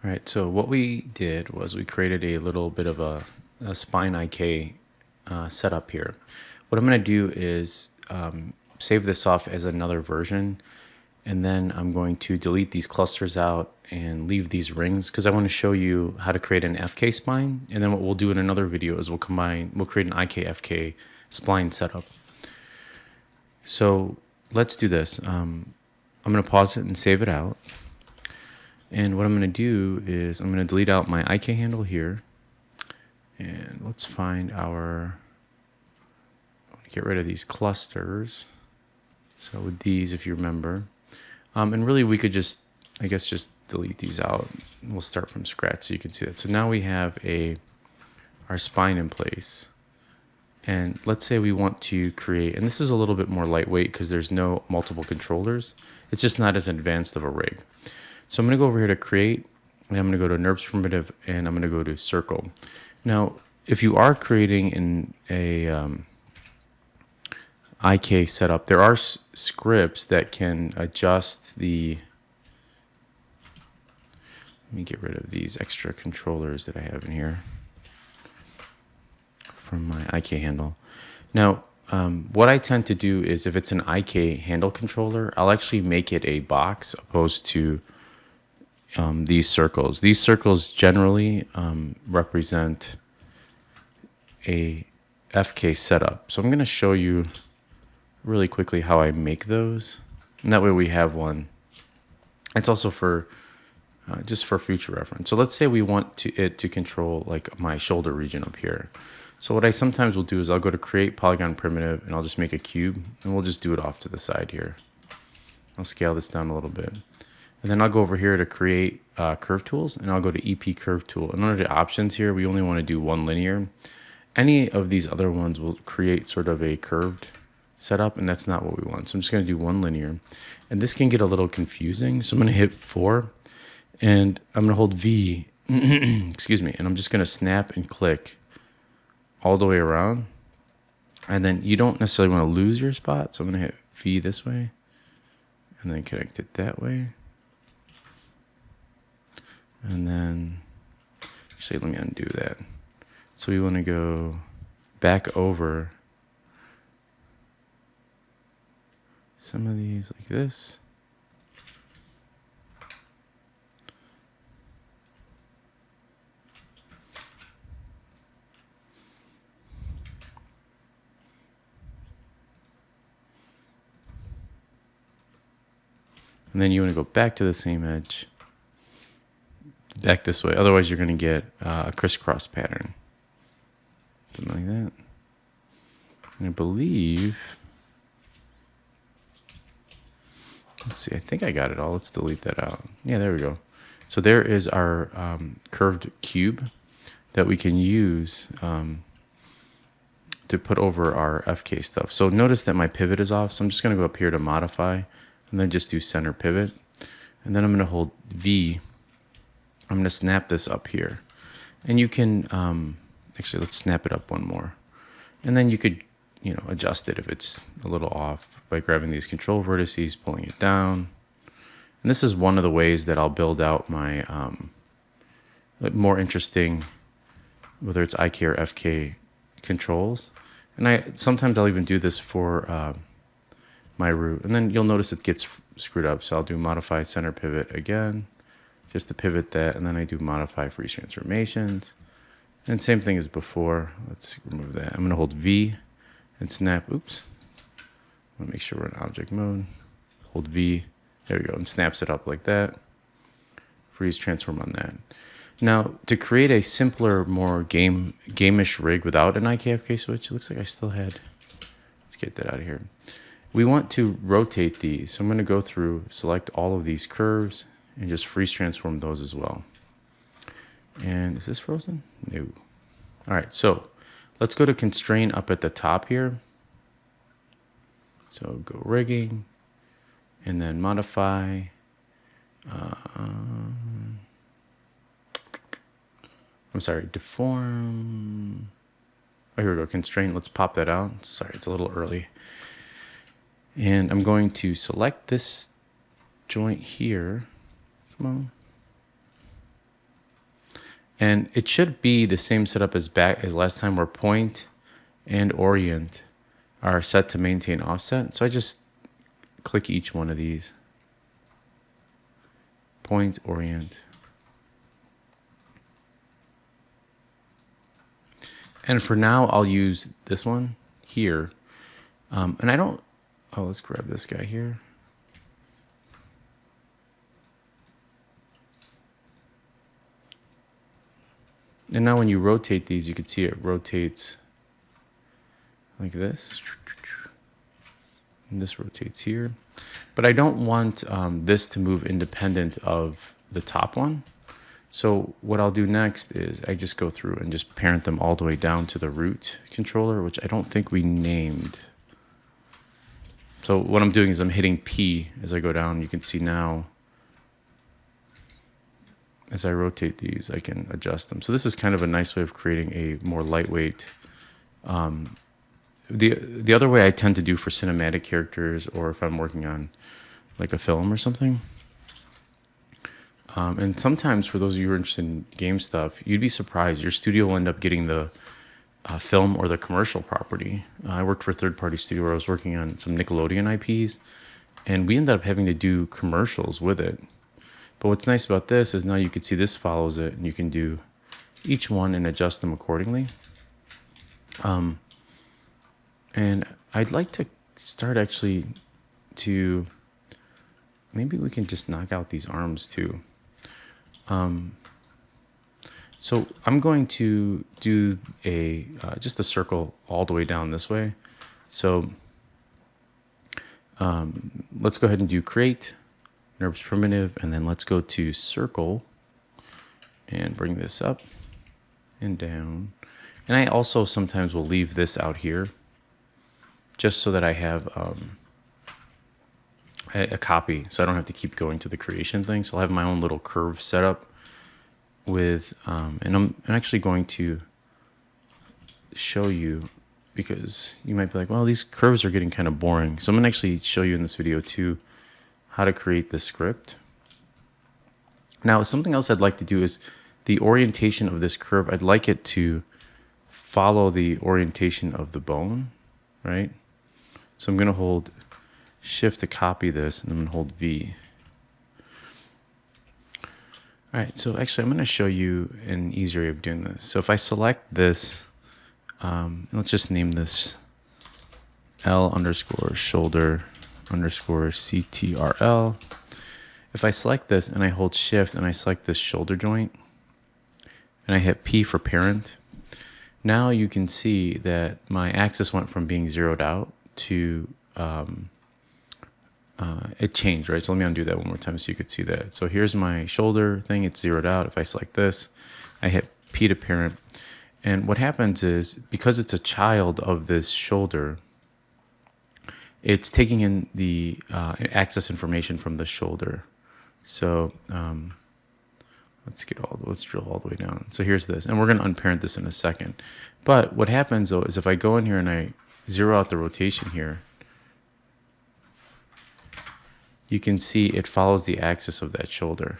All right, so what we did was we created a little bit of a spine IK setup here. What I'm going to do is save this off as another version, and then I'm going to delete these clusters out and leave these rings because I want to show you how to create an FK spine. And then what we'll do in another video is we'll create an IK FK spline setup. So let's do this. I'm going to pause it and save it out. And what I'm going to do is I'm going to delete out my IK handle here. And let's find our, get rid of these clusters. So with these, if you remember, and really we could just, I guess, just delete these out. We'll start from scratch so you can see that. So now we have our spine in place. And let's say we want to create, and this is a little bit more lightweight because there's no multiple controllers. It's just not as advanced of a rig. So I'm going to go over here to create, and I'm going to go to NURBS primitive, and I'm going to go to circle. Now, if you are creating in a IK setup, there are scripts that can adjust the, let me get rid of these extra controllers that I have in here from my IK handle. Now, what I tend to do is if it's an IK handle controller, I'll actually make it a box opposed to these circles. These circles generally represent a FK setup. So I'm going to show you really quickly how I make those. And that way we have one. It's also for just for future reference. So let's say we want it to control like my shoulder region up here. So what I sometimes will do is I'll go to create polygon primitive and I'll just make a cube and we'll just do it off to the side here. I'll scale this down a little bit. And then I'll go over here to create curve tools and I'll go to EP curve tool. And under the options here, we only want to do one linear. Any of these other ones will create sort of a curved setup, and that's not what we want. So I'm just going to do one linear. And this can get a little confusing. So I'm going to hit 4 and I'm going to hold V, excuse me, and I'm just going to snap and click all the way around. And then you don't necessarily want to lose your spot. So I'm going to hit V this way and then connect it that way. And then, actually, let me undo that. So we want to go back over some of these like this. And then you want to go back to the same edge. Back this way, otherwise you're going to get a crisscross pattern. Something like that. And I believe, let's see, I think I got it all. Let's delete that out. Yeah, there we go. So there is our curved cube that we can use to put over our FK stuff. So notice that my pivot is off. So I'm just going to go up here to modify and then just do center pivot. And then I'm going to hold V. I'm going to snap this up here. And you can, actually, let's snap it up one more. And then you could, adjust it if it's a little off by grabbing these control vertices, pulling it down. And this is one of the ways that I'll build out my more interesting, whether it's IK or FK controls. And sometimes I'll even do this for my root. And then you'll notice it gets screwed up. So I'll do modify center pivot again, just to pivot that, and then I do modify freeze transformations. And same thing as before. Let's remove that. I'm going to hold V and snap. Oops. I want to make sure we're in object mode. Hold V. There we go. And snaps it up like that. Freeze transform on that. Now, to create a simpler, more game-ish rig without an IKFK switch, it looks like I still had. Let's get that out of here. We want to rotate these. So I'm going to go through, select all of these curves, and just freeze transform those as well. And is this frozen? No. All right, so let's go to Constrain up at the top here. So go rigging, and then modify. I'm sorry, deform. Oh, here we go, Constrain. Let's pop that out. Sorry, it's a little early. And I'm going to select this joint here. Come on. And it should be the same setup as last time, where point and orient are set to maintain offset. So I just click each one of these. Point, orient. And for now, I'll use this one here. And I don't, oh, let's grab this guy here. And now when you rotate these, you can see it rotates like this. And this rotates here. But I don't want this to move independent of the top one. So what I'll do next is I just go through and just parent them all the way down to the root controller, which I don't think we named. So what I'm doing is I'm hitting P as I go down. You can see now, as I rotate these, I can adjust them. So this is kind of a nice way of creating a more lightweight. The other way I tend to do for cinematic characters, or if I'm working on like a film or something. And sometimes for those of you who are interested in game stuff, you'd be surprised. Your studio will end up getting the film or the commercial property. I worked for a third-party studio where I was working on some Nickelodeon IPs, and we ended up having to do commercials with it. But what's nice about this is now you can see this follows it, and you can do each one and adjust them accordingly. And I'd like to start actually to, maybe we can just knock out these arms too. So I'm going to do a just a circle all the way down this way. So let's go ahead and do create, NURBS primitive, and then let's go to circle and bring this up and down. And I also sometimes will leave this out here just so that I have a copy, so I don't have to keep going to the creation thing. So I'll have my own little curve set up with, and I'm actually going to show you, because you might be like, well, these curves are getting kind of boring. So I'm going to actually show you in this video too how to create the script. Now, something else I'd like to do is the orientation of this curve. I'd like it to follow the orientation of the bone, right? So I'm going to hold Shift to copy this, and I'm going to hold V. All right, so actually I'm going to show you an easier way of doing this. So if I select this, let's just name this L_shoulder_CTRL. If I select this and I hold Shift and I select this shoulder joint, and I hit P for parent, now you can see that my axis went from being zeroed out to it changed, right? So let me undo that one more time so you could see that. So here's my shoulder thing, it's zeroed out. If I select this, I hit P to parent. And what happens is, because it's a child of this shoulder, it's taking in the axis information from the shoulder. So let's drill all the way down. So here's this, and we're going to unparent this in a second. But what happens though is if I go in here and I zero out the rotation here, you can see it follows the axis of that shoulder.